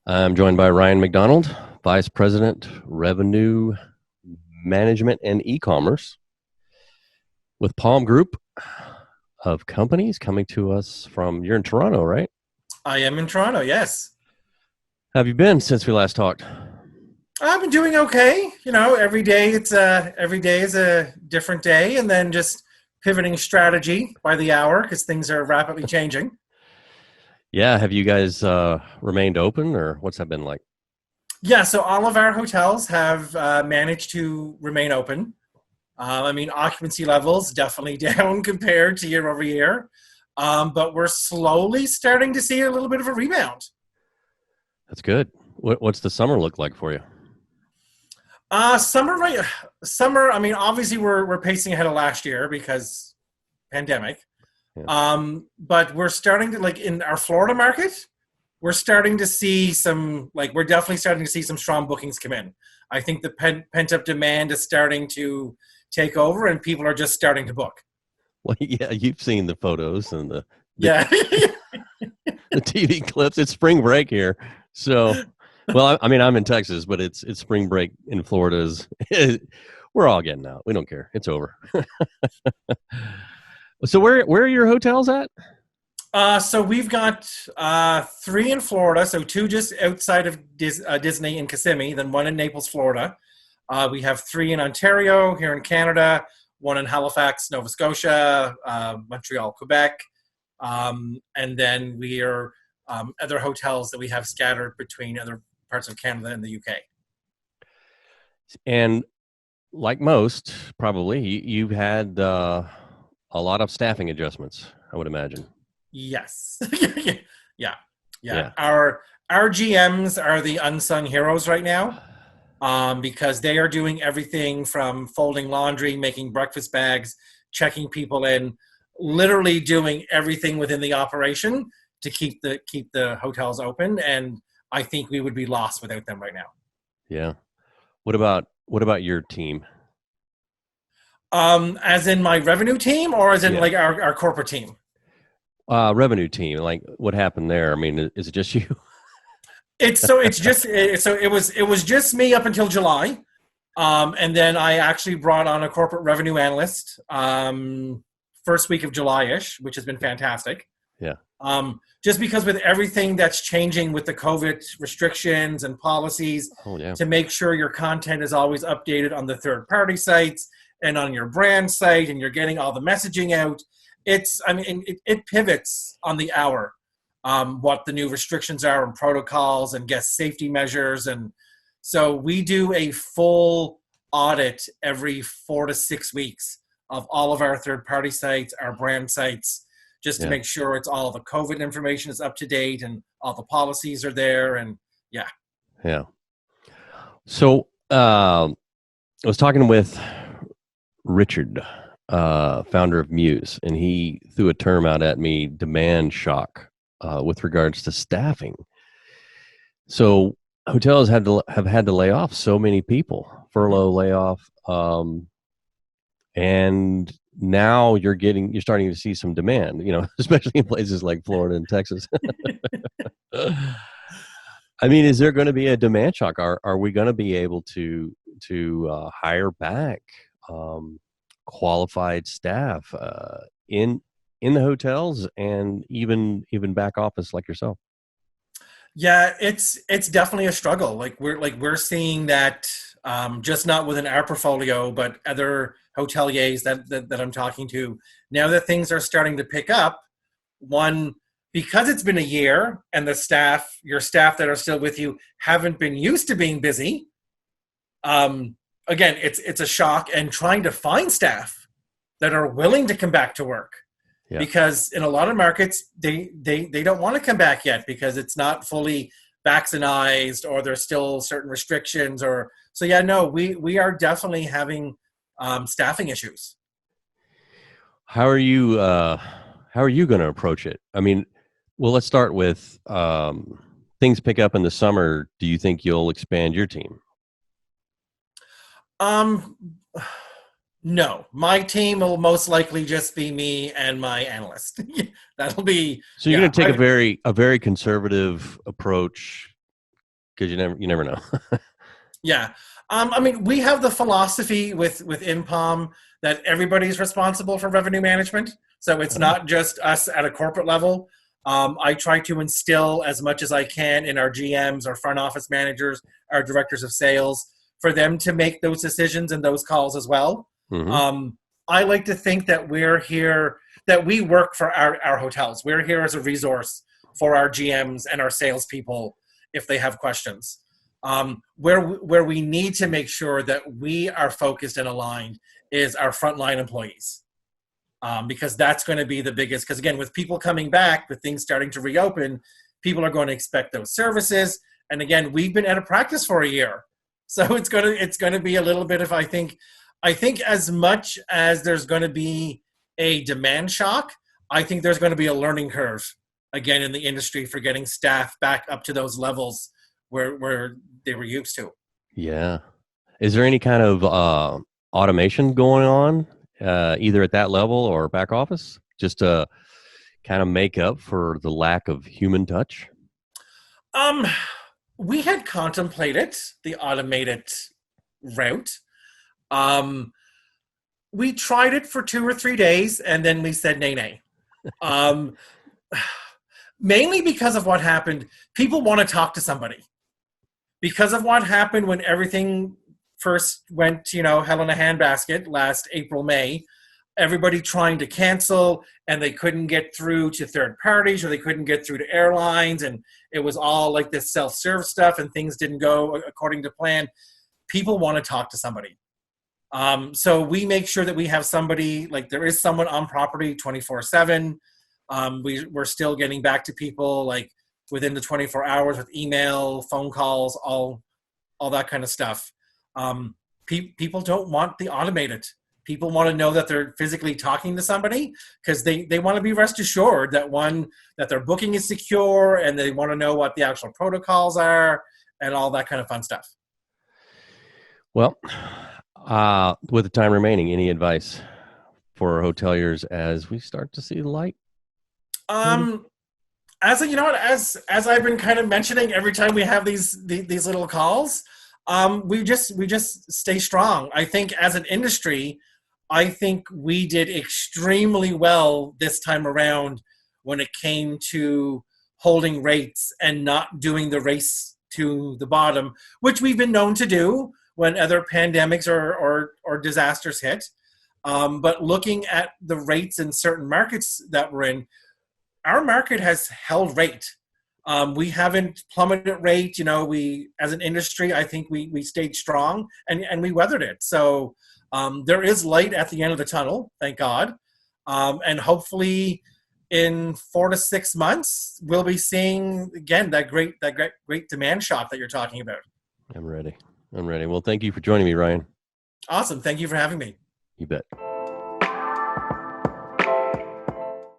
I'm joined by Ryan MacDonald, Vice President, Revenue Management and E-commerce with Palm Group of companies coming to us from, you're in Toronto, right? I am in Toronto, yes. How have you been since we last talked? I've been doing okay. Every day is a different day, and then just pivoting strategy by the hour because things are rapidly changing. Yeah, have you guys remained open, or what's that been like? Yeah, so all of our hotels have managed to remain open. Occupancy levels definitely down compared to year over year, but we're slowly starting to see a little bit of a rebound. That's good. What's the summer look like for you? Summer, right? Summer. I mean, obviously we're pacing ahead of last year because pandemic. Yeah. But we're starting to, like, in our Florida market, we're starting to see we're definitely starting to see some strong bookings come in. I think the pent up demand is starting to take over, and people are just starting to book. Well, yeah, you've seen the photos and the, Yeah. the TV clips. It's spring break here, so. Well, I mean, I'm in Texas, but it's spring break in Florida. We're all getting out. We don't care. It's over. So where are your hotels at? So we've got three in Florida, so two just outside of Disney in Kissimmee, then one in Naples, Florida. We have three in Ontario, here in Canada, one in Halifax, Nova Scotia, Montreal, Quebec, and then we are other hotels that we have scattered between other parts of Canada and the UK. And like most, probably, you've had a lot of staffing adjustments, I would imagine. Yes. Yeah. Yeah. Our GMs are the unsung heroes right now, because they are doing everything from folding laundry, making breakfast bags, checking people in, literally doing everything within the operation to keep the hotels open. And I think we would be lost without them right now. Yeah. What about your team? As in my revenue team, or as in Yeah. like our corporate team? Revenue team. Like, what happened there? I mean, is it just you? It was just me up until July, and then I actually brought on a corporate revenue analyst first week of July-ish, which has been fantastic. Yeah. Just because with everything that's changing with the COVID restrictions and policies, Oh, yeah. to make sure your content is always updated on the third-party sites and on your brand site, and you're getting all the messaging out. It pivots on the hour, what the new restrictions are and protocols and guest safety measures. And so we do a full audit every 4 to 6 weeks of all of our third-party sites, our brand sites, just to Yeah. make sure it's all the COVID information is up to date and all the policies are there. And yeah. Yeah. So I was talking with Richard, founder of Muse, and he threw a term out at me, demand shock, with regards to staffing. So hotels have had to lay off so many people, furlough, layoff, and now you're starting to see some demand, especially in places like Florida and Texas. I mean, is there going to be a demand shock? Are we going to be able to hire back qualified staff in the hotels and even back office like yourself? Yeah, it's definitely a struggle. We're seeing that, just not within our portfolio, but other hoteliers that I'm talking to. Now that things are starting to pick up, one, because it's been a year and your staff that are still with you haven't been used to being busy. Again, it's a shock, and trying to find staff that are willing to come back to work. Yeah. Because in a lot of markets, they don't want to come back yet because it's not fully vaccinated, or there's still certain restrictions. We are definitely having staffing issues. How are you going to approach it? I mean, well, let's start with things pick up in the summer. Do you think you'll expand your team? No, my team will most likely just be me and my analyst. That'll be. So you're going to take a very conservative approach, because you never know. Yeah. I mean, we have the philosophy with Impalm that everybody's responsible for revenue management. So it's not just us at a corporate level. I try to instill as much as I can in our GMs, our front office managers, our directors of sales, for them to make those decisions and those calls as well. I like to think that we're here, that we work for our hotels. We're here as a resource for our GMs and our salespeople if they have questions. Where we need to make sure that we are focused and aligned is our frontline employees. Because that's going to be the biggest, because again, with people coming back, with things starting to reopen, people are going to expect those services. And again, we've been out of practice for a year. So it's going to be a little bit of, I think as much as there's going to be a demand shock, I think there's going to be a learning curve again in the industry for getting staff back up to those levels where they were used to. Yeah. Is there any kind of automation going on, either at that level or back office, just to kind of make up for the lack of human touch? We had contemplated the automated route. We tried it for 2 or 3 days, and then we said nay. Mainly because of what happened. People want to talk to somebody. Because of what happened when everything first went, hell in a handbasket last April, May, everybody trying to cancel, and they couldn't get through to third parties, or they couldn't get through to airlines, and it was all like this self-serve stuff, and things didn't go according to plan. People want to talk to somebody. So we make sure that we have somebody, like there is someone on property 24/7. We're still getting back to people like within the 24 hours with email, phone calls, all that kind of stuff. People don't want the automated. People want to know that they're physically talking to somebody, because they want to be rest assured that their booking is secure, and they want to know what the actual protocols are and all that kind of fun stuff. Well, with the time remaining, any advice for hoteliers as we start to see the light? As I've been kind of mentioning every time we have these little calls, we just stay strong. I think as an industry, I think we did extremely well this time around when it came to holding rates and not doing the race to the bottom, which we've been known to do when other pandemics or disasters hit. But looking at the rates in certain markets that we're in, our market has held rate. We haven't plummeted rate. We, as an industry, I think we stayed strong and we weathered it. So there is light at the end of the tunnel, thank God. And hopefully in 4 to 6 months, we'll be seeing again that great demand shock that you're talking about. I'm ready. Well, thank you for joining me, Ryan. Awesome. Thank you for having me. You bet.